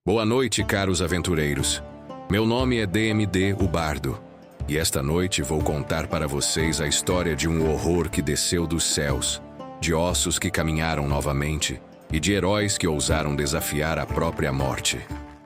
Boa noite, caros aventureiros. Meu nome é DMD, o Bardo, e esta noite vou contar para vocês a história de um horror que desceu dos céus, de ossos que caminharam novamente e de heróis que ousaram desafiar a própria morte.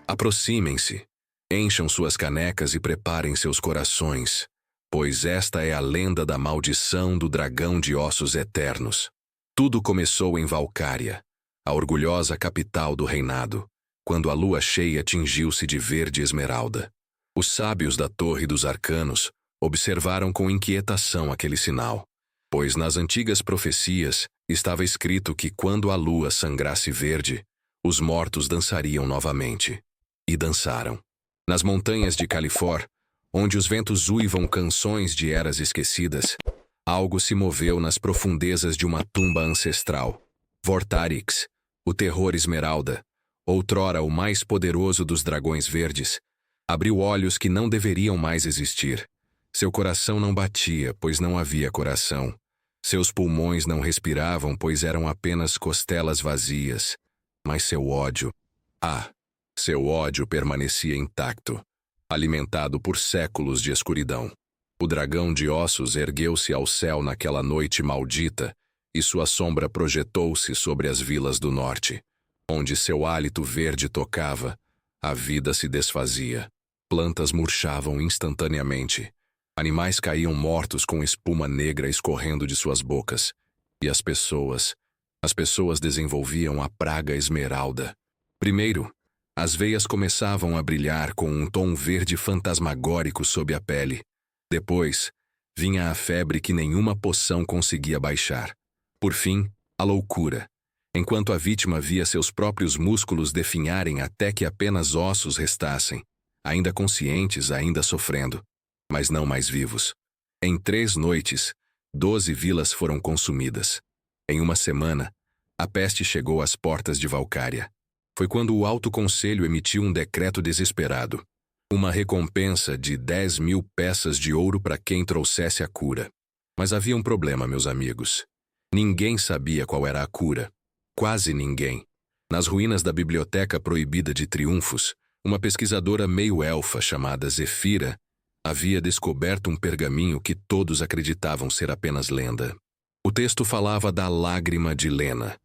Aproximem-se, encham suas canecas e preparem seus corações, pois esta é a lenda da maldição do dragão de ossos eternos. Tudo começou em Valcária, a orgulhosa capital do reinado, quando a lua cheia tingiu-se de verde esmeralda. Os sábios da Torre dos Arcanos observaram com inquietação aquele sinal, pois nas antigas profecias estava escrito que quando a lua sangrasse verde, os mortos dançariam novamente. E dançaram. Nas montanhas de Califor, onde os ventos uivam canções de eras esquecidas, algo se moveu nas profundezas de uma tumba ancestral. Vortarix, o terror esmeralda, outrora o mais poderoso dos dragões verdes, abriu olhos que não deveriam mais existir. Seu coração não batia, pois não havia coração. Seus pulmões não respiravam, pois eram apenas costelas vazias. Mas seu ódio... seu ódio permanecia intacto, alimentado por séculos de escuridão. O dragão de ossos ergueu-se ao céu naquela noite maldita, e sua sombra projetou-se sobre as vilas do norte. Onde seu hálito verde tocava, a vida se desfazia. Plantas murchavam instantaneamente. Animais caíam mortos com espuma negra escorrendo de suas bocas. E as pessoas desenvolviam a praga esmeralda. Primeiro, as veias começavam a brilhar com um tom verde fantasmagórico sob a pele. Depois, vinha a febre que nenhuma poção conseguia baixar. Por fim, a loucura. Enquanto a vítima via seus próprios músculos definharem até que apenas ossos restassem, ainda conscientes, ainda sofrendo, mas não mais vivos. Em 3 noites, 12 vilas foram consumidas. Em uma semana, a peste chegou às portas de Valcária. Foi quando o Alto Conselho emitiu um decreto desesperado. Uma recompensa de 10.000 peças de ouro para quem trouxesse a cura. Mas havia um problema, meus amigos. Ninguém sabia qual era a cura. Quase ninguém. Nas ruínas da Biblioteca Proibida de Triunfos, uma pesquisadora meio-elfa chamada Zefira havia descoberto um pergaminho que todos acreditavam ser apenas lenda. O texto falava da Lágrima de Lena,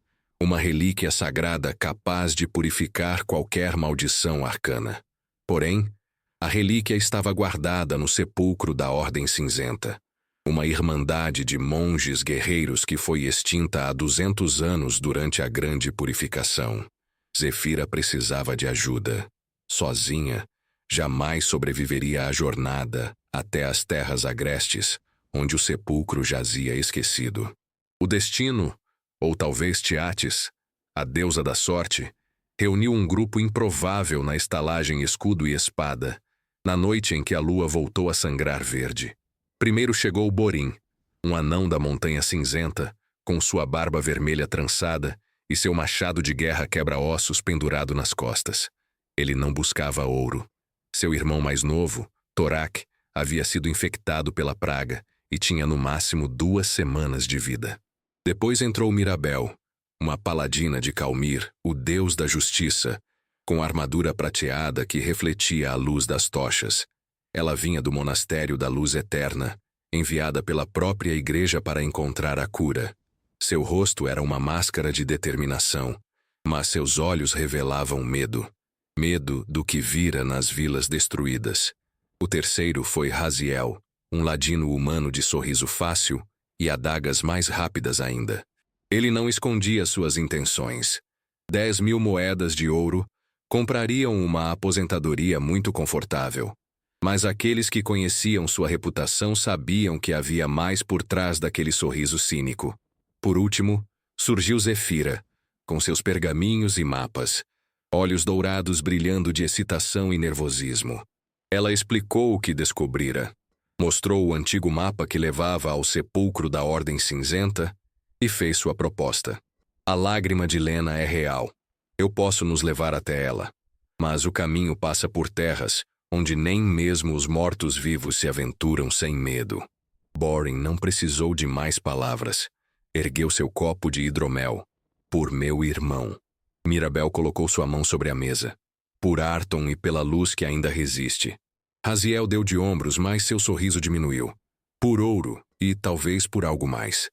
uma relíquia sagrada capaz de purificar qualquer maldição arcana. Porém, a relíquia estava guardada no sepulcro da Ordem Cinzenta, uma irmandade de monges guerreiros que foi extinta há 200 anos durante a Grande Purificação. Zefira precisava de ajuda. Sozinha, jamais sobreviveria à jornada até as terras agrestes, onde o sepulcro jazia esquecido. O destino, ou talvez Tiatis, a deusa da sorte, reuniu um grupo improvável na estalagem Escudo e Espada, na noite em que a lua voltou a sangrar verde. Primeiro chegou Borim, um anão da Montanha Cinzenta, com sua barba vermelha trançada e seu machado de guerra quebra-ossos pendurado nas costas. Ele não buscava ouro. Seu irmão mais novo, Torak, havia sido infectado pela praga e tinha no máximo 2 semanas de vida. Depois entrou Mirabel, uma paladina de Calmir, o deus da justiça, com armadura prateada que refletia a luz das tochas. Ela vinha do Monastério da Luz Eterna, enviada pela própria igreja para encontrar a cura. Seu rosto era uma máscara de determinação, mas seus olhos revelavam medo. Medo do que vira nas vilas destruídas. O terceiro foi Raziel, um ladino humano de sorriso fácil e adagas mais rápidas ainda. Ele não escondia suas intenções. 10.000 moedas de ouro comprariam uma aposentadoria muito confortável. Mas aqueles que conheciam sua reputação sabiam que havia mais por trás daquele sorriso cínico. Por último, surgiu Zefira, com seus pergaminhos e mapas, olhos dourados brilhando de excitação e nervosismo. Ela explicou o que descobrira, mostrou o antigo mapa que levava ao sepulcro da Ordem Cinzenta e fez sua proposta. A Lágrima de Lena é real. Eu posso nos levar até ela. Mas o caminho passa por terras onde nem mesmo os mortos-vivos se aventuram sem medo. Boring não precisou de mais palavras. Ergueu seu copo de hidromel. Por meu irmão. Mirabel colocou sua mão sobre a mesa. por Arton e pela luz que ainda resiste. Raziel deu de ombros, mas seu sorriso diminuiu. Por ouro, e talvez por algo mais.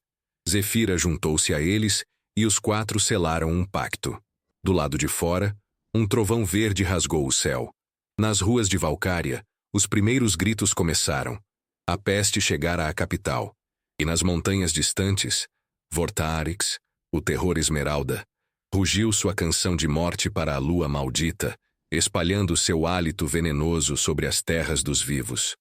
Zefira juntou-se a eles, e os quatro selaram um pacto. Do lado de fora, um trovão verde rasgou o céu. Nas ruas de Valcária, os primeiros gritos começaram. A peste chegara à capital. E nas montanhas distantes, Vortarix, o terror esmeralda, rugiu sua canção de morte para a lua maldita, espalhando seu hálito venenoso sobre as terras dos vivos.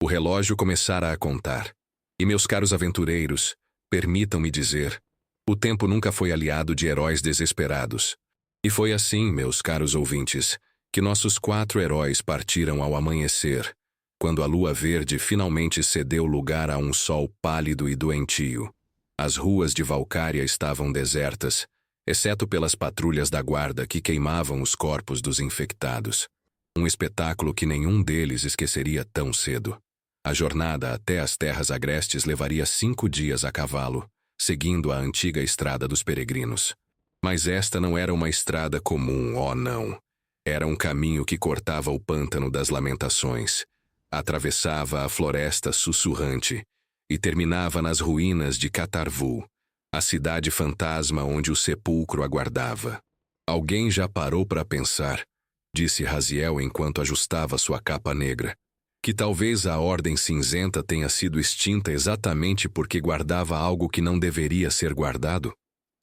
O relógio começara a contar. E meus caros aventureiros, permitam-me dizer, o tempo nunca foi aliado de heróis desesperados. E foi assim, meus caros ouvintes, que nossos 4 heróis partiram ao amanhecer, quando a lua verde finalmente cedeu lugar a um sol pálido e doentio. As ruas de Valcária estavam desertas, exceto pelas patrulhas da guarda que queimavam os corpos dos infectados. Um espetáculo que nenhum deles esqueceria tão cedo. A jornada até as terras agrestes levaria 5 dias a cavalo, seguindo a antiga estrada dos peregrinos. Mas esta não era uma estrada comum, oh não. Era um caminho que cortava o pântano das lamentações, atravessava a floresta sussurrante e terminava nas ruínas de Catarvu, a cidade fantasma onde o sepulcro aguardava. Alguém já parou para pensar, disse Raziel enquanto ajustava sua capa negra, que talvez a Ordem Cinzenta tenha sido extinta exatamente porque guardava algo que não deveria ser guardado?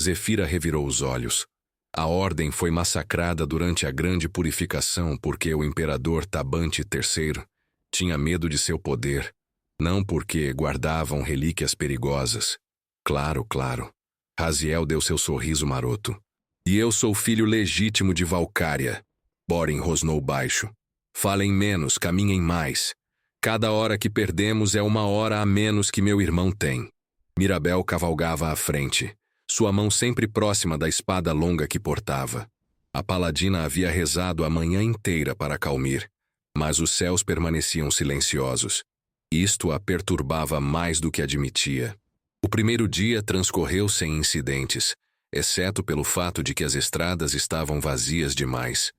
Zefira revirou os olhos. A Ordem foi massacrada durante a Grande Purificação porque o Imperador Tabante III tinha medo de seu poder, não porque guardavam relíquias perigosas. Claro, claro. Raziel deu seu sorriso maroto. E eu sou filho legítimo de Valcária. Borin rosnou baixo. Falem menos, caminhem mais. Cada hora que perdemos é uma hora a menos que meu irmão tem. Mirabel cavalgava à frente, sua mão sempre próxima da espada longa que portava. A paladina havia rezado a manhã inteira para Calmir, mas os céus permaneciam silenciosos. Isto a perturbava mais do que admitia. O primeiro dia transcorreu sem incidentes, exceto pelo fato de que as estradas estavam vazias demais.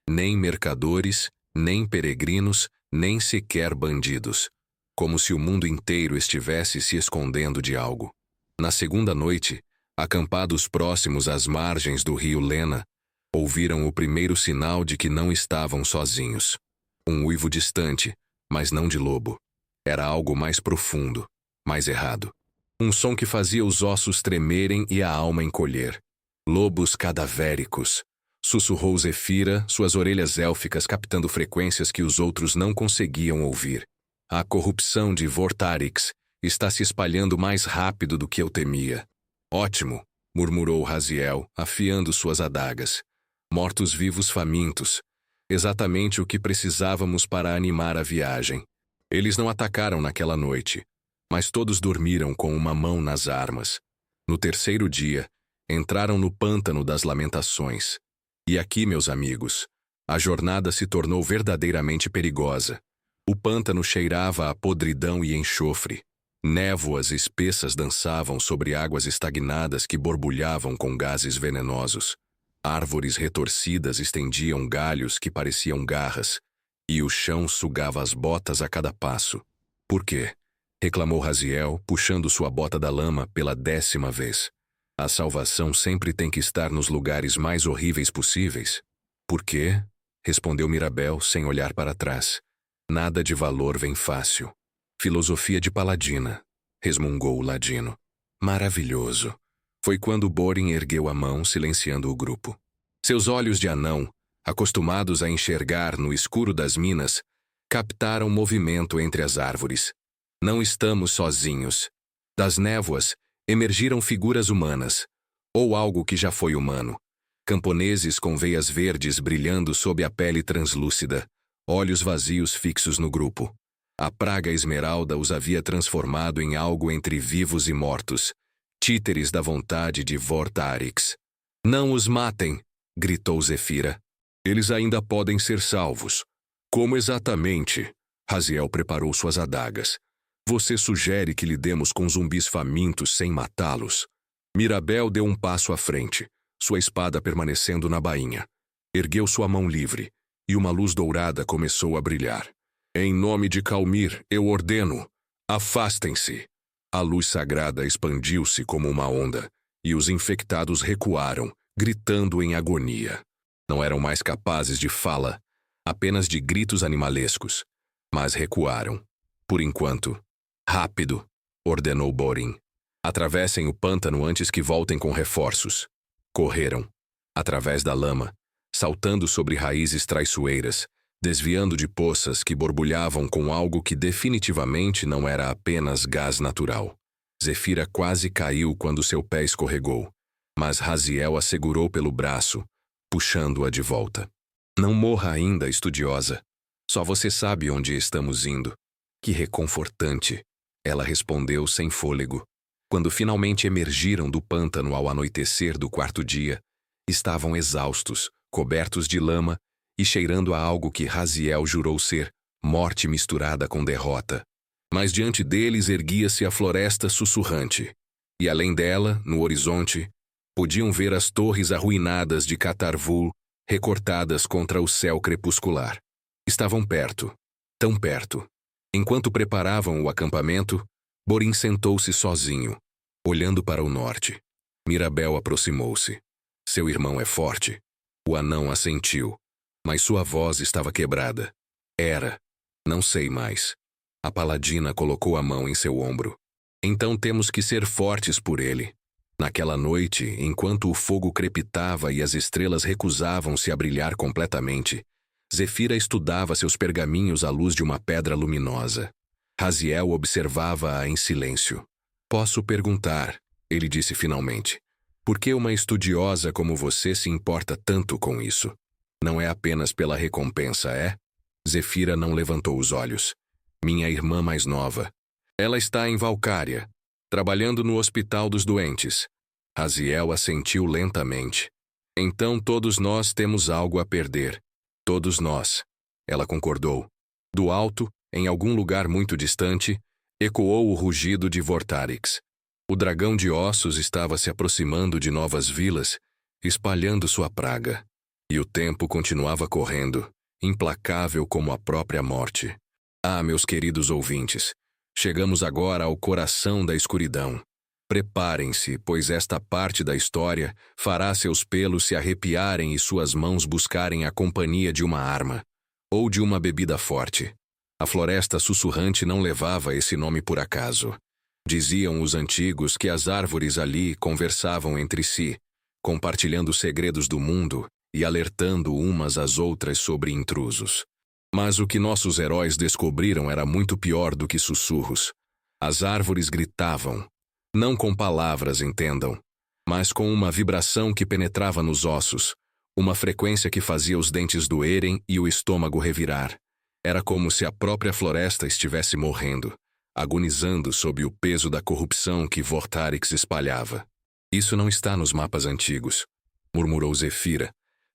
Nem mercadores, nem peregrinos, nem sequer bandidos. Como se o mundo inteiro estivesse se escondendo de algo. Na segunda noite, acampados próximos às margens do rio Lena, ouviram o primeiro sinal de que não estavam sozinhos. Um uivo distante, mas não de lobo. Era algo mais profundo, mais errado. Um som que fazia os ossos tremerem e a alma encolher. Lobos cadavéricos. Sussurrou Zefira, suas orelhas élficas captando frequências que os outros não conseguiam ouvir. A corrupção de Vortarix está se espalhando mais rápido do que eu temia. Ótimo, murmurou Raziel, afiando suas adagas. Mortos-vivos famintos. Exatamente o que precisávamos para animar a viagem. Eles não atacaram naquela noite, mas todos dormiram com uma mão nas armas. No terceiro dia, entraram no pântano das lamentações. E aqui, meus amigos, a jornada se tornou verdadeiramente perigosa. O pântano cheirava a podridão e enxofre. Névoas espessas dançavam sobre águas estagnadas que borbulhavam com gases venenosos. Árvores retorcidas estendiam galhos que pareciam garras, e o chão sugava as botas a cada passo. Por quê? Reclamou Raziel, puxando sua bota da lama pela 10ª vez. A salvação sempre tem que estar nos lugares mais horríveis possíveis. Por quê? Respondeu Mirabel, sem olhar para trás. Nada de valor vem fácil. Filosofia de paladina, resmungou o ladino. Maravilhoso. Foi quando Borin ergueu a mão, silenciando o grupo. Seus olhos de anão, acostumados a enxergar no escuro das minas, captaram movimento entre as árvores. Não estamos sozinhos. Das névoas, emergiram figuras humanas, ou algo que já foi humano. Camponeses com veias verdes brilhando sob a pele translúcida, olhos vazios fixos no grupo. A praga esmeralda os havia transformado em algo entre vivos e mortos, títeres da vontade de Vortarix. Não os matem, gritou Zefira. Eles ainda podem ser salvos. Como exatamente? Raziel preparou suas adagas. Você sugere que lidemos com zumbis famintos sem matá-los? Mirabel deu um passo à frente, sua espada permanecendo na bainha. Ergueu sua mão livre, e uma luz dourada começou a brilhar. Em nome de Calmir, eu ordeno, afastem-se. A luz sagrada expandiu-se como uma onda, e os infectados recuaram, gritando em agonia. Não eram mais capazes de fala, apenas de gritos animalescos, mas recuaram. Por enquanto. Rápido, ordenou Borin. Atravessem o pântano antes que voltem com reforços. Correram. Através da lama, saltando sobre raízes traiçoeiras, desviando de poças que borbulhavam com algo que definitivamente não era apenas gás natural. Zefira quase caiu quando seu pé escorregou, mas Raziel a segurou pelo braço, puxando-a de volta. Não morra ainda, estudiosa. Só você sabe onde estamos indo. Que reconfortante, ela respondeu sem fôlego. Quando finalmente emergiram do pântano ao anoitecer do quarto dia, estavam exaustos, cobertos de lama e cheirando a algo que Raziel jurou ser morte misturada com derrota. Mas diante deles erguia-se a floresta sussurrante, e além dela, no horizonte, podiam ver as torres arruinadas de Catarvul recortadas contra o céu crepuscular. Estavam perto, tão perto. Enquanto preparavam o acampamento, Borin sentou-se sozinho, olhando para o norte. Mirabel aproximou-se. Seu irmão é forte. O anão assentiu, mas sua voz estava quebrada. Era. Não sei mais. A paladina colocou a mão em seu ombro. Então temos que ser fortes por ele. Naquela noite, enquanto o fogo crepitava e as estrelas recusavam-se a brilhar completamente, Zefira estudava seus pergaminhos à luz de uma pedra luminosa. Raziel observava-a em silêncio. Posso perguntar, ele disse finalmente, por que uma estudiosa como você se importa tanto com isso? Não é apenas pela recompensa, é? Zefira não levantou os olhos. Minha irmã mais nova. Ela está em Valcária, trabalhando no hospital dos doentes. Raziel assentiu lentamente. Então todos nós temos algo a perder. Todos nós. Ela concordou. Do alto, em algum lugar muito distante, ecoou o rugido de Vortarix. O dragão de ossos estava se aproximando de novas vilas, espalhando sua praga. E o tempo continuava correndo, implacável como a própria morte. Ah, meus queridos ouvintes, chegamos agora ao coração da escuridão. Preparem-se, pois esta parte da história fará seus pelos se arrepiarem e suas mãos buscarem a companhia de uma arma, ou de uma bebida forte. A floresta sussurrante não levava esse nome por acaso. Diziam os antigos que as árvores ali conversavam entre si, compartilhando segredos do mundo e alertando umas às outras sobre intrusos. Mas o que nossos heróis descobriram era muito pior do que sussurros. As árvores gritavam, não com palavras, entendam, mas com uma vibração que penetrava nos ossos, uma frequência que fazia os dentes doerem e o estômago revirar. Era como se a própria floresta estivesse morrendo, agonizando sob o peso da corrupção que Vortarix espalhava. Isso não está nos mapas antigos, murmurou Zefira,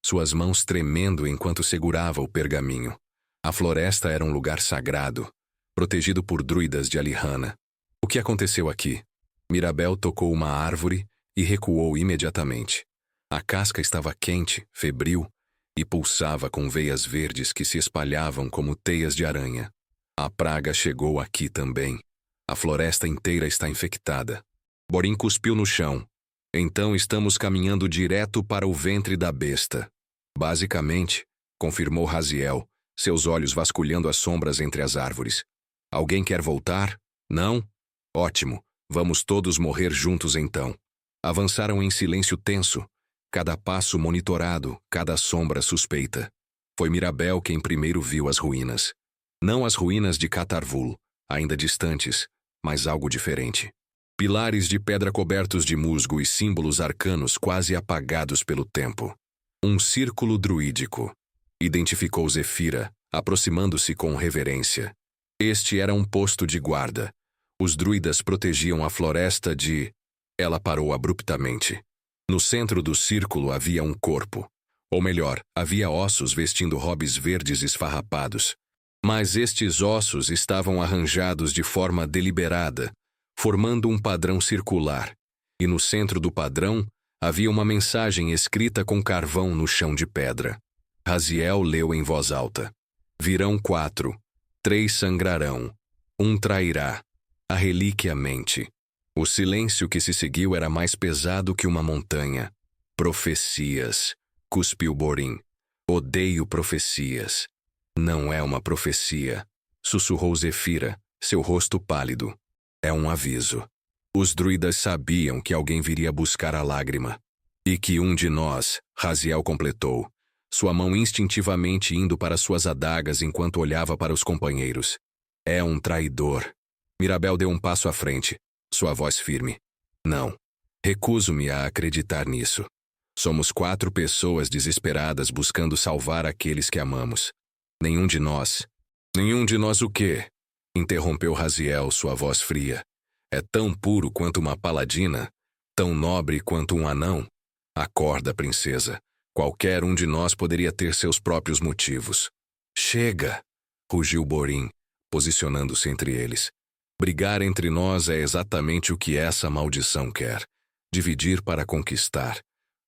suas mãos tremendo enquanto segurava o pergaminho. A floresta era um lugar sagrado, protegido por druidas de Alihanna. O que aconteceu aqui? Mirabel tocou uma árvore e recuou imediatamente. A casca estava quente, febril, e pulsava com veias verdes que se espalhavam como teias de aranha. A praga chegou aqui também. A floresta inteira está infectada. Borin cuspiu no chão. Então estamos caminhando direto para o ventre da besta. Basicamente, confirmou Raziel, seus olhos vasculhando as sombras entre as árvores. Alguém quer voltar? Não? Ótimo. Vamos todos morrer juntos então. Avançaram em silêncio tenso, cada passo monitorado, cada sombra suspeita. Foi Mirabel quem primeiro viu as ruínas. Não as ruínas de Catarvul, ainda distantes, mas algo diferente. Pilares de pedra cobertos de musgo e símbolos arcanos quase apagados pelo tempo. Um círculo druídico. Identificou Zefira, aproximando-se com reverência. Este era um posto de guarda. Os druidas protegiam a floresta de... Ela parou abruptamente. No centro do círculo havia um corpo. Ou melhor, havia ossos vestindo robes verdes esfarrapados. Mas estes ossos estavam arranjados de forma deliberada, formando um padrão circular. E no centro do padrão havia uma mensagem escrita com carvão no chão de pedra. Raziel leu em voz alta. Virão 4, 3 sangrarão, 1 trairá. A relíquia mente. O silêncio que se seguiu era mais pesado que uma montanha. Profecias, cuspiu Borim. Odeio profecias. Não é uma profecia, sussurrou Zefira, seu rosto pálido. É um aviso. Os druidas sabiam que alguém viria buscar a lágrima. E que um de nós, Raziel completou, sua mão instintivamente indo para suas adagas enquanto olhava para os companheiros. É um traidor. Mirabel deu um passo à frente, sua voz firme. Não. Recuso-me a acreditar nisso. Somos 4 pessoas desesperadas buscando salvar aqueles que amamos. Nenhum de nós. Nenhum de nós o quê? Interrompeu Raziel, sua voz fria. É tão puro quanto uma paladina, tão nobre quanto um anão. Acorda, princesa. Qualquer um de nós poderia ter seus próprios motivos. Chega! Rugiu Borim, posicionando-se entre eles. Brigar entre nós é exatamente o que essa maldição quer. Dividir para conquistar.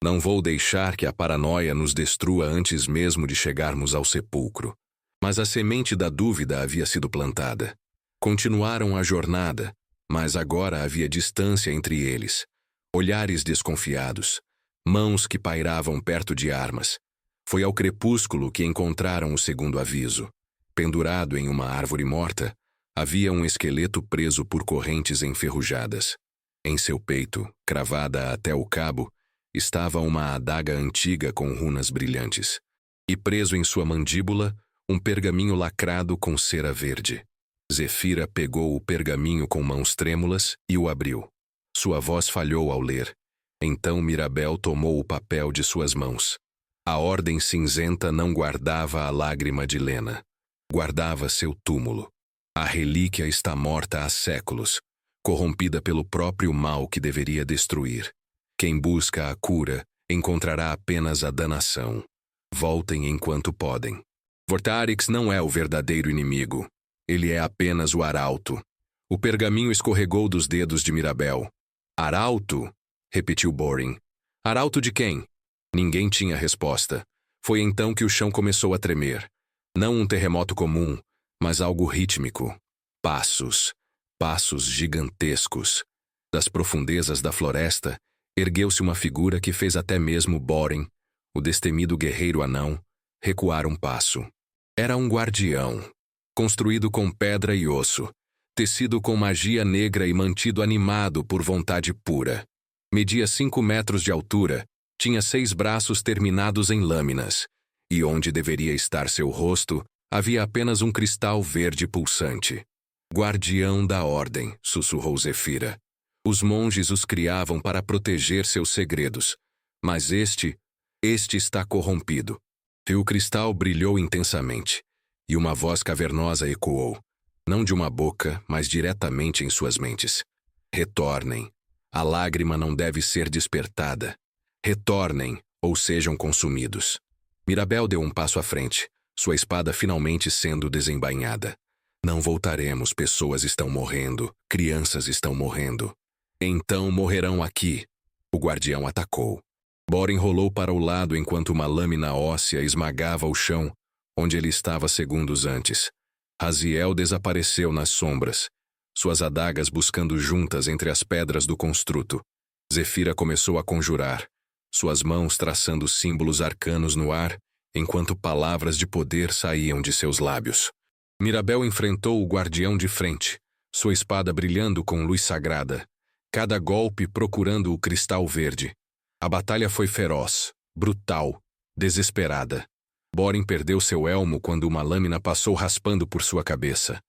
Não vou deixar que a paranoia nos destrua antes mesmo de chegarmos ao sepulcro. Mas a semente da dúvida havia sido plantada. Continuaram a jornada, mas agora havia distância entre eles. Olhares desconfiados. Mãos que pairavam perto de armas. Foi ao crepúsculo que encontraram o segundo aviso. Pendurado em uma árvore morta, havia um esqueleto preso por correntes enferrujadas. Em seu peito, cravada até o cabo, estava uma adaga antiga com runas brilhantes. E preso em sua mandíbula, um pergaminho lacrado com cera verde. Zefira pegou o pergaminho com mãos trêmulas e o abriu. Sua voz falhou ao ler. Então Mirabel tomou o papel de suas mãos. A Ordem Cinzenta não guardava a lágrima de Lena. Guardava seu túmulo. A relíquia está morta há séculos, corrompida pelo próprio mal que deveria destruir. Quem busca a cura encontrará apenas a danação. Voltem enquanto podem. Vortarix não é o verdadeiro inimigo. Ele é apenas o arauto. O pergaminho escorregou dos dedos de Mirabel. Arauto? Repetiu Borim. Arauto de quem? Ninguém tinha resposta. Foi então que o chão começou a tremer. Não um terremoto comum, mas algo rítmico. Passos. Passos gigantescos. Das profundezas da floresta, ergueu-se uma figura que fez até mesmo Borim, o destemido guerreiro anão, recuar um passo. Era um guardião, construído com pedra e osso, tecido com magia negra e mantido animado por vontade pura. Media 5 metros de altura, tinha 6 braços terminados em lâminas, e onde deveria estar seu rosto, havia apenas um cristal verde pulsante. Guardião da Ordem, sussurrou Zefira. Os monges os criavam para proteger seus segredos, mas este está corrompido. E o cristal brilhou intensamente, e uma voz cavernosa ecoou, não de uma boca, mas diretamente em suas mentes. Retornem. A lágrima não deve ser despertada. Retornem, ou sejam consumidos. Mirabel deu um passo à frente, sua espada finalmente sendo desembainhada. Não voltaremos, pessoas estão morrendo, crianças estão morrendo. Então morrerão aqui. O guardião atacou. Borim rolou para o lado enquanto uma lâmina óssea esmagava o chão, onde ele estava segundos antes. Raziel desapareceu nas sombras, suas adagas buscando juntas entre as pedras do construto. Zefira começou a conjurar, suas mãos traçando símbolos arcanos no ar, enquanto palavras de poder saíam de seus lábios. Mirabel enfrentou o guardião de frente, sua espada brilhando com luz sagrada, cada golpe procurando o cristal verde. A batalha foi feroz, brutal, desesperada. Borim perdeu seu elmo quando uma lâmina passou raspando por sua cabeça.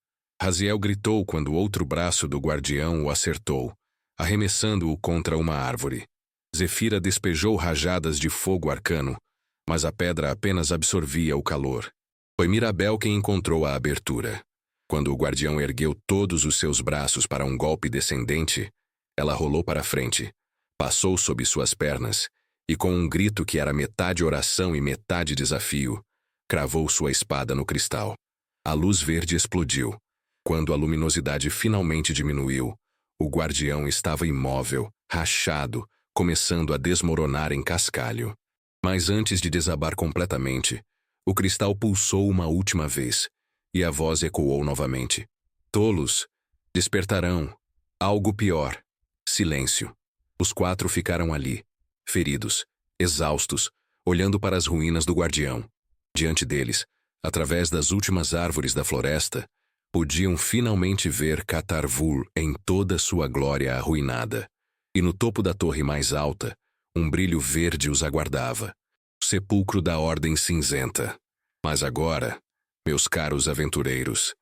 Raziel gritou quando outro braço do guardião o acertou, arremessando-o contra uma árvore. Zefira despejou rajadas de fogo arcano, mas a pedra apenas absorvia o calor. Foi Mirabel quem encontrou a abertura. Quando o guardião ergueu todos os seus braços para um golpe descendente, ela rolou para frente, passou sob suas pernas e, com um grito que era metade oração e metade desafio, cravou sua espada no cristal. A luz verde explodiu. Quando a luminosidade finalmente diminuiu, o guardião estava imóvel, rachado, começando a desmoronar em cascalho. Mas antes de desabar completamente, O cristal pulsou uma última vez, e a voz ecoou novamente. Tolos! Despertarão! Algo pior! Silêncio. Os 4 ficaram ali, feridos, exaustos, olhando para as ruínas do guardião. Diante deles, através das últimas árvores da floresta, podiam finalmente ver Catar Vul em toda sua glória arruinada. E no topo da torre mais alta, um brilho verde os aguardava. O sepulcro da Ordem Cinzenta. Mas agora, meus caros aventureiros,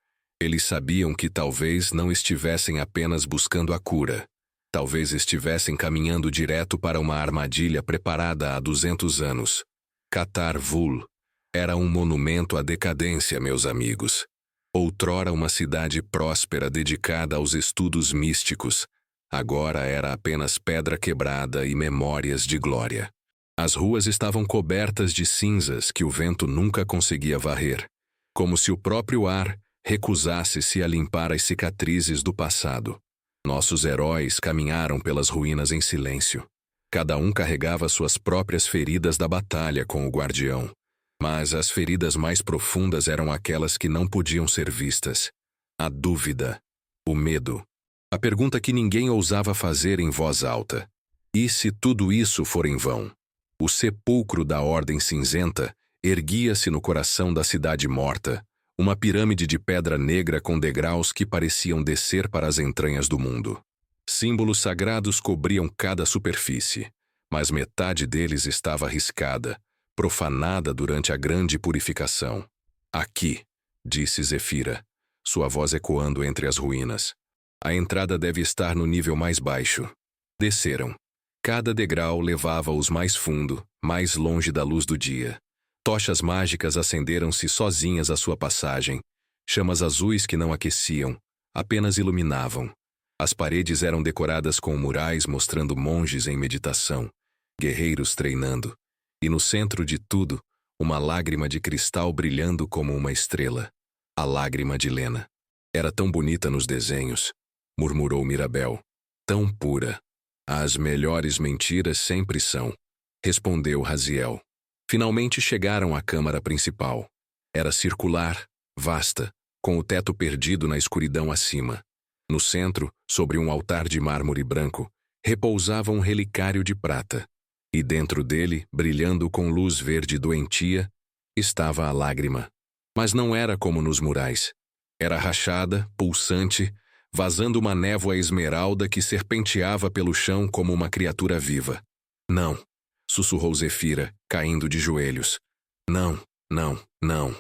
eles sabiam que talvez não estivessem apenas buscando a cura. Talvez estivessem caminhando direto para uma armadilha preparada há 200 anos. Catar Vul era um monumento à decadência, meus amigos. Outrora uma cidade próspera dedicada aos estudos místicos, agora era apenas pedra quebrada e memórias de glória. As ruas estavam cobertas de cinzas que o vento nunca conseguia varrer, como se o próprio ar recusasse-se a limpar as cicatrizes do passado. Nossos heróis caminharam pelas ruínas em silêncio. Cada um carregava suas próprias feridas da batalha com o guardião. Mas as feridas mais profundas eram aquelas que não podiam ser vistas. A dúvida, o medo. A pergunta que ninguém ousava fazer em voz alta. E se tudo isso for em vão? O sepulcro da Ordem Cinzenta erguia-se no coração da cidade morta, uma pirâmide de pedra negra com degraus que pareciam descer para as entranhas do mundo. Símbolos sagrados cobriam cada superfície, mas metade deles estava arriscada, profanada durante a grande purificação. Aqui, disse Zefira, sua voz ecoando entre as ruínas. A entrada deve estar no nível mais baixo. Desceram. Cada degrau levava-os mais fundo, mais longe da luz do dia. Tochas mágicas acenderam-se sozinhas à sua passagem. Chamas azuis que não aqueciam, apenas iluminavam. As paredes eram decoradas com murais mostrando monges em meditação, guerreiros treinando. E no centro de tudo, uma lágrima de cristal brilhando como uma estrela. A lágrima de Lena. Era tão bonita nos desenhos, murmurou Mirabel. Tão pura. As melhores mentiras sempre são, respondeu Raziel. Finalmente chegaram à câmara principal. Era circular, vasta, com o teto perdido na escuridão acima. No centro, sobre um altar de mármore branco, repousava um relicário de prata. E dentro dele, brilhando com luz verde doentia, estava a lágrima. Mas não era como nos murais. Era rachada, pulsante, vazando uma névoa esmeralda que serpenteava pelo chão como uma criatura viva. Não, sussurrou Zefira, caindo de joelhos. Não, não, não.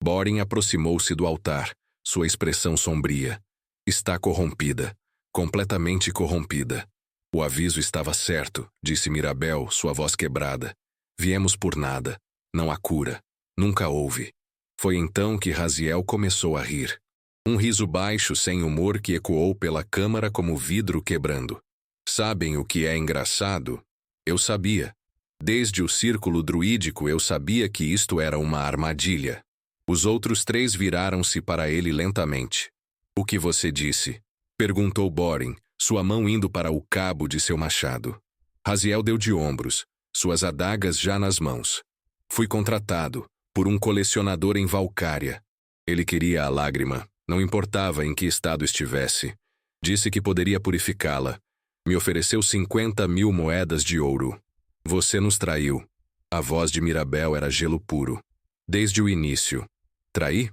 Borin aproximou-se do altar, sua expressão sombria. Está corrompida, completamente corrompida. O aviso estava certo, disse Mirabel, sua voz quebrada. Viemos por nada. Não há cura. Nunca houve. Foi então que Raziel começou a rir. Um riso baixo sem humor que ecoou pela câmara como vidro quebrando. Sabem o que é engraçado? Eu sabia. Desde o círculo druídico eu sabia que isto era uma armadilha. Os outros 3 viraram-se para ele lentamente. O que você disse? Perguntou Borin, sua mão indo para o cabo de seu machado. Raziel deu de ombros, suas adagas já nas mãos. Fui contratado, por um colecionador em Valcária. Ele queria a lágrima, não importava em que estado estivesse. Disse que poderia purificá-la. Me ofereceu 50.000 moedas de ouro. Você nos traiu. A voz de Mirabel era gelo puro. Desde o início. Traí?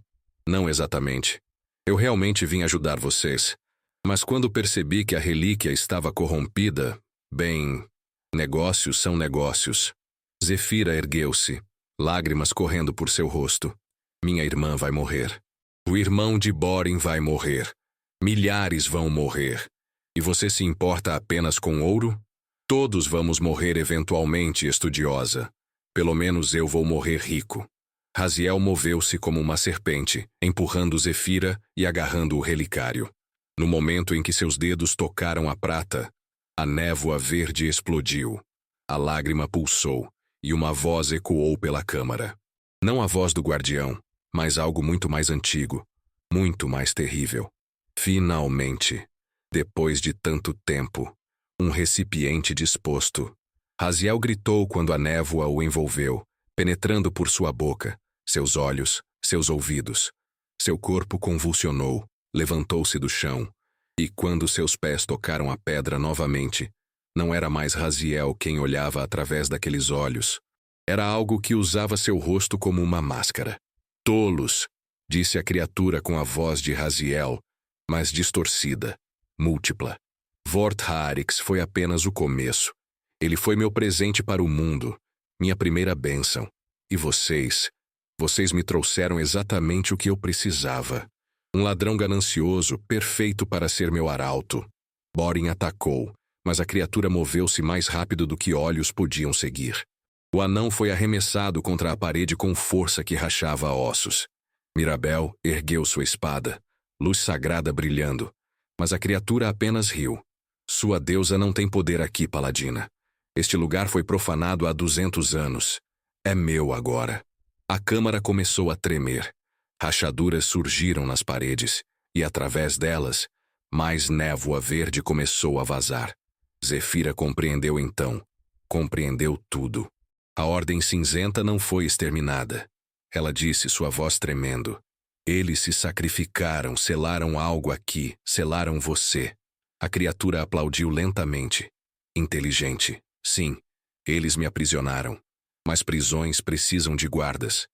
Não exatamente. Eu realmente vim ajudar vocês. Mas quando percebi que a relíquia estava corrompida, bem, negócios são negócios. Zefira ergueu-se, lágrimas correndo por seu rosto. Minha irmã vai morrer. O irmão de Borin vai morrer. Milhares vão morrer. E você se importa apenas com ouro? Todos vamos morrer eventualmente, estudiosa. Pelo menos eu vou morrer rico. Raziel moveu-se como uma serpente, empurrando Zefira e agarrando o relicário. No momento em que seus dedos tocaram a prata, a névoa verde explodiu. A lágrima pulsou, e uma voz ecoou pela câmara. Não a voz do guardião, mas algo muito mais antigo, muito mais terrível. Finalmente, depois de tanto tempo, um recipiente disposto. Raziel gritou quando a névoa o envolveu, penetrando por sua boca, seus olhos, seus ouvidos. Seu corpo convulsionou, levantou-se do chão, e quando seus pés tocaram a pedra novamente, não era mais Raziel quem olhava através daqueles olhos. Era algo que usava seu rosto como uma máscara. Tolos, disse a criatura com a voz de Raziel, mas distorcida, múltipla. Vortarix foi apenas o começo. Ele foi meu presente para o mundo, minha primeira bênção. E vocês me trouxeram exatamente o que eu precisava. Um ladrão ganancioso, perfeito para ser meu arauto. Borin atacou, mas a criatura moveu-se mais rápido do que olhos podiam seguir. O anão foi arremessado contra a parede com força que rachava ossos. Mirabel ergueu sua espada, luz sagrada brilhando, mas a criatura apenas riu. Sua deusa não tem poder aqui, paladina. Este lugar foi profanado há 200 anos. É meu agora. A câmara começou a tremer. Rachaduras surgiram nas paredes, e através delas, mais névoa verde começou a vazar. Zefira compreendeu então. Compreendeu tudo. A Ordem Cinzenta não foi exterminada. Ela disse, sua voz tremendo. Eles se sacrificaram, selaram algo aqui, selaram você. A criatura aplaudiu lentamente. Inteligente. Sim, eles me aprisionaram. Mas prisões precisam de guardas.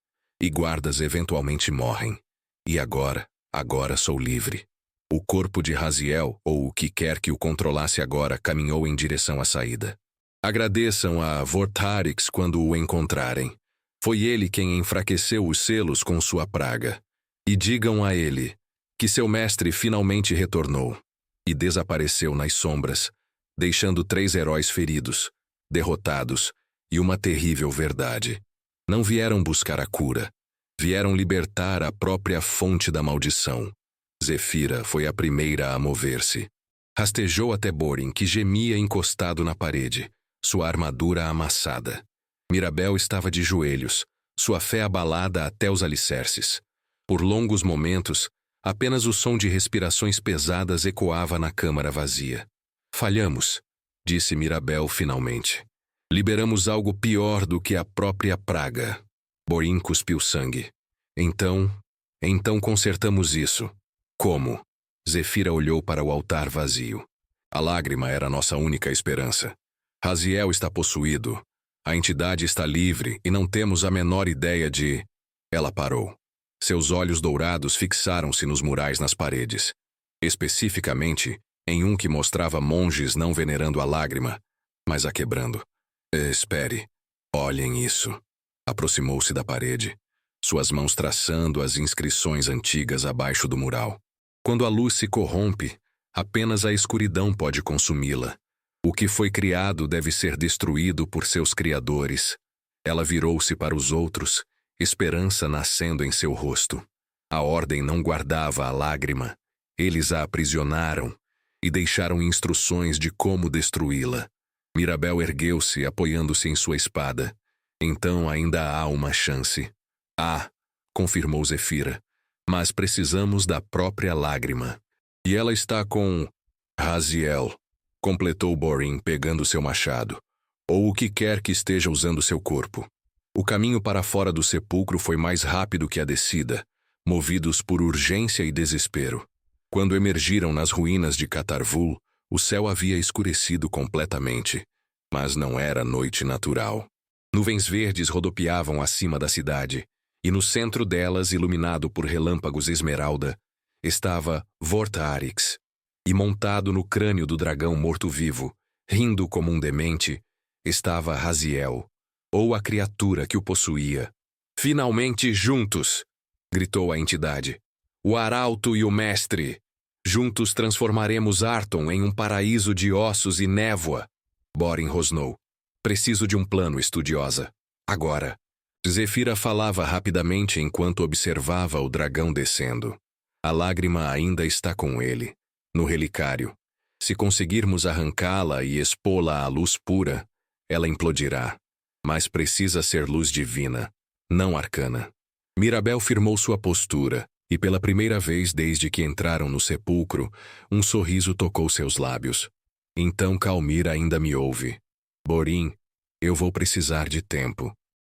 E guardas eventualmente morrem. E agora sou livre. O corpo de Raziel, ou o que quer que o controlasse agora, caminhou em direção à saída. Agradeçam a Vortarix quando o encontrarem. Foi ele quem enfraqueceu os selos com sua praga. E digam a ele que seu mestre finalmente retornou e desapareceu nas sombras, deixando 3 heróis feridos, derrotados e uma terrível verdade. Não vieram buscar a cura. Vieram libertar a própria fonte da maldição. Zefira foi a primeira a mover-se. Rastejou até Borin, que gemia encostado na parede, sua armadura amassada. Mirabel estava de joelhos, sua fé abalada até os alicerces. Por longos momentos, apenas o som de respirações pesadas ecoava na câmara vazia. Falhamos, disse Mirabel finalmente. Liberamos algo pior do que a própria praga. Borin cuspiu sangue. Então consertamos isso. Como? Zefira olhou para o altar vazio. A lágrima era nossa única esperança. Raziel está possuído. A entidade está livre e não temos a menor ideia de... Ela parou. Seus olhos dourados fixaram-se nos murais nas paredes. Especificamente, em um que mostrava monges não venerando a lágrima, mas a quebrando. Espere. Olhem isso. Aproximou-se da parede, suas mãos traçando as inscrições antigas abaixo do mural. Quando a luz se corrompe, apenas a escuridão pode consumi-la. O que foi criado deve ser destruído por seus criadores. Ela virou-se para os outros, esperança nascendo em seu rosto. A Ordem não guardava a lágrima. Eles a aprisionaram e deixaram instruções de como destruí-la. Mirabel ergueu-se, apoiando-se em sua espada. Então ainda há uma chance. Confirmou Zefira. Mas precisamos da própria lágrima. E ela está com... Raziel, completou Borin pegando seu machado. Ou o que quer que esteja usando seu corpo. O caminho para fora do sepulcro foi mais rápido que a descida, movidos por urgência e desespero. Quando emergiram nas ruínas de Catarvul, o céu havia escurecido completamente, mas não era noite natural. Nuvens verdes rodopiavam acima da cidade, e no centro delas, iluminado por relâmpagos esmeralda, estava Vortarix. E montado no crânio do dragão morto-vivo, rindo como um demente, estava Raziel, ou a criatura que o possuía. Finalmente juntos! Gritou a entidade. O arauto e o mestre! Juntos transformaremos Arton em um paraíso de ossos e névoa! Borin rosnou. Preciso de um plano, estudiosa. Agora. Zefira falava rapidamente enquanto observava o dragão descendo. A lágrima ainda está com ele, no relicário. Se conseguirmos arrancá-la e expô-la à luz pura, ela implodirá. Mas precisa ser luz divina, não arcana. Mirabel firmou sua postura, e pela primeira vez desde que entraram no sepulcro, um sorriso tocou seus lábios. Então Calmir ainda me ouve. Borin, eu vou precisar de tempo.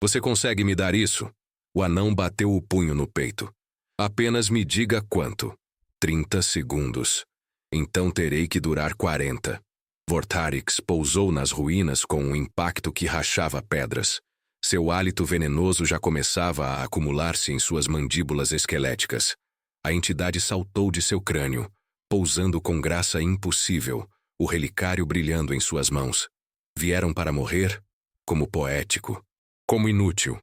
Você consegue me dar isso? O anão bateu o punho no peito. Apenas me diga quanto. 30 segundos. Então terei que durar 40. Vortarix pousou nas ruínas com um impacto que rachava pedras. Seu hálito venenoso já começava a acumular-se em suas mandíbulas esqueléticas. A entidade saltou de seu crânio, pousando com graça impossível, o relicário brilhando em suas mãos. Vieram para morrer? Como poético. Como inútil.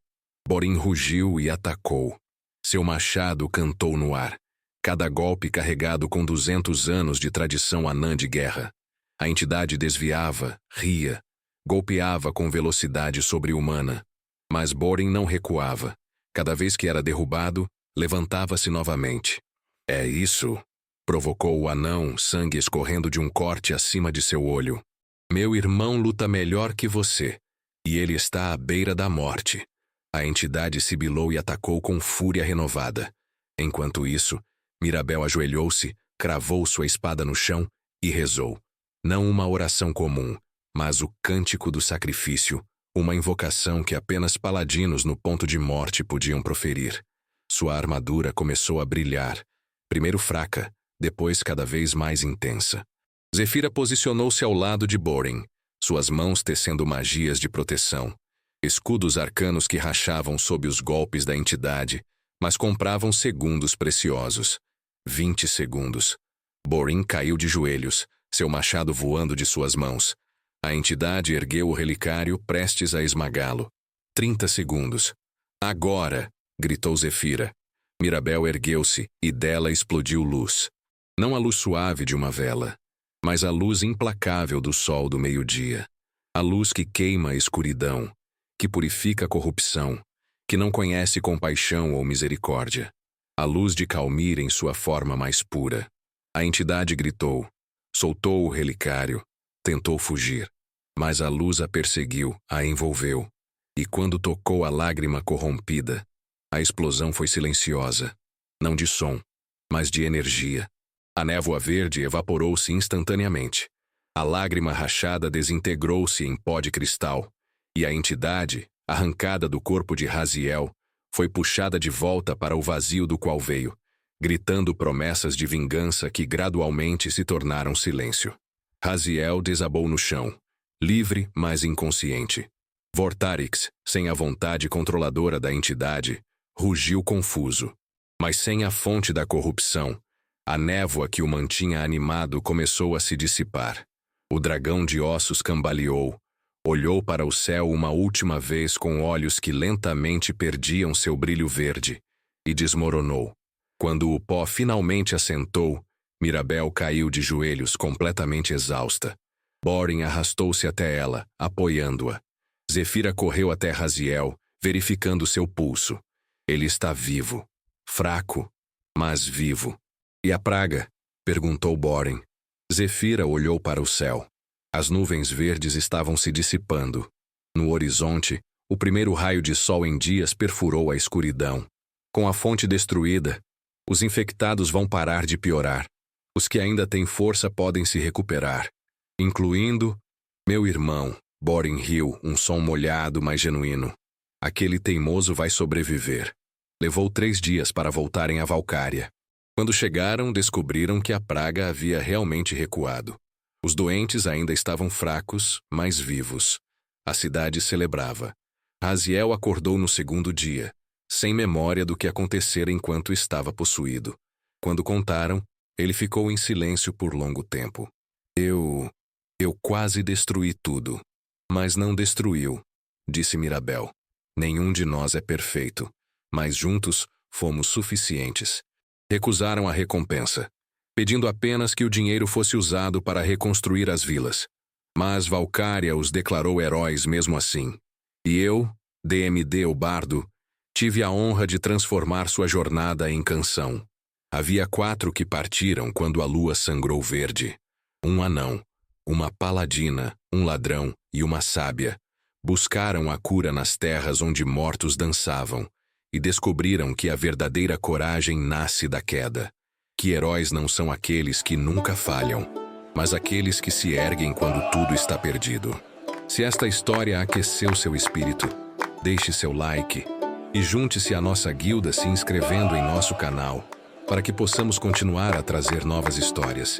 Borin rugiu e atacou. Seu machado cantou no ar. Cada golpe carregado com 200 anos de tradição anã de guerra. A entidade desviava, ria, golpeava com velocidade sobre-humana. Mas Borin não recuava. Cada vez que era derrubado, levantava-se novamente. É isso? Provocou o anão, sangue escorrendo de um corte acima de seu olho. Meu irmão luta melhor que você, e ele está à beira da morte. A entidade sibilou e atacou com fúria renovada. Enquanto isso, Mirabel ajoelhou-se, cravou sua espada no chão e rezou. Não uma oração comum, mas o cântico do sacrifício, uma invocação que apenas paladinos no ponto de morte podiam proferir. Sua armadura começou a brilhar, primeiro fraca, depois cada vez mais intensa. Zefira posicionou-se ao lado de Borin, suas mãos tecendo magias de proteção. Escudos arcanos que rachavam sob os golpes da entidade, mas compravam segundos preciosos. 20 segundos. Borin caiu de joelhos, seu machado voando de suas mãos. A entidade ergueu o relicário, prestes a esmagá-lo. 30 segundos. Agora! Gritou Zefira. Mirabel ergueu-se, e dela explodiu luz. Não a luz suave de uma vela, mas a luz implacável do sol do meio-dia. A luz que queima a escuridão, que purifica a corrupção, que não conhece compaixão ou misericórdia. A luz de Calmir em sua forma mais pura. A entidade gritou, soltou o relicário, tentou fugir, mas a luz a perseguiu, a envolveu. E quando tocou a lágrima corrompida, a explosão foi silenciosa, não de som, mas de energia. A névoa verde evaporou-se instantaneamente. A lágrima rachada desintegrou-se em pó de cristal, e a entidade, arrancada do corpo de Raziel, foi puxada de volta para o vazio do qual veio, gritando promessas de vingança que gradualmente se tornaram silêncio. Raziel desabou no chão, livre, mas inconsciente. Vortarix, sem a vontade controladora da entidade, rugiu confuso. Mas sem a fonte da corrupção, a névoa que o mantinha animado começou a se dissipar. O dragão de ossos cambaleou, olhou para o céu uma última vez com olhos que lentamente perdiam seu brilho verde, e desmoronou. Quando o pó finalmente assentou, Mirabel caiu de joelhos completamente exausta. Borin arrastou-se até ela, apoiando-a. Zefira correu até Raziel, verificando seu pulso. Ele está vivo. Fraco, mas vivo. E a praga? Perguntou Borin. Zefira olhou para o céu. As nuvens verdes estavam se dissipando. No horizonte, o primeiro raio de sol em dias perfurou a escuridão. Com a fonte destruída, os infectados vão parar de piorar. Os que ainda têm força podem se recuperar. Incluindo meu irmão. Borin riu, um som molhado, mas genuíno. Aquele teimoso vai sobreviver. Levou 3 dias para voltarem a Valcária. Quando chegaram, descobriram que a praga havia realmente recuado. Os doentes ainda estavam fracos, mas vivos. A cidade celebrava. Raziel acordou no 2º dia, sem memória do que acontecera enquanto estava possuído. Quando contaram, ele ficou em silêncio por longo tempo. Eu quase destruí tudo. Mas não destruiu, disse Mirabel. Nenhum de nós é perfeito, mas juntos fomos suficientes. Recusaram a recompensa, pedindo apenas que o dinheiro fosse usado para reconstruir as vilas. Mas Valcária os declarou heróis mesmo assim. E eu, DMD o Bardo, tive a honra de transformar sua jornada em canção. Havia 4 que partiram quando a lua sangrou verde. Um anão, uma paladina, um ladrão e uma sábia. Buscaram a cura nas terras onde mortos dançavam e descobriram que a verdadeira coragem nasce da queda. Que heróis não são aqueles que nunca falham, mas aqueles que se erguem quando tudo está perdido. Se esta história aqueceu seu espírito, deixe seu like, E junte-se à nossa guilda se inscrevendo em nosso canal, para que possamos continuar a trazer novas histórias.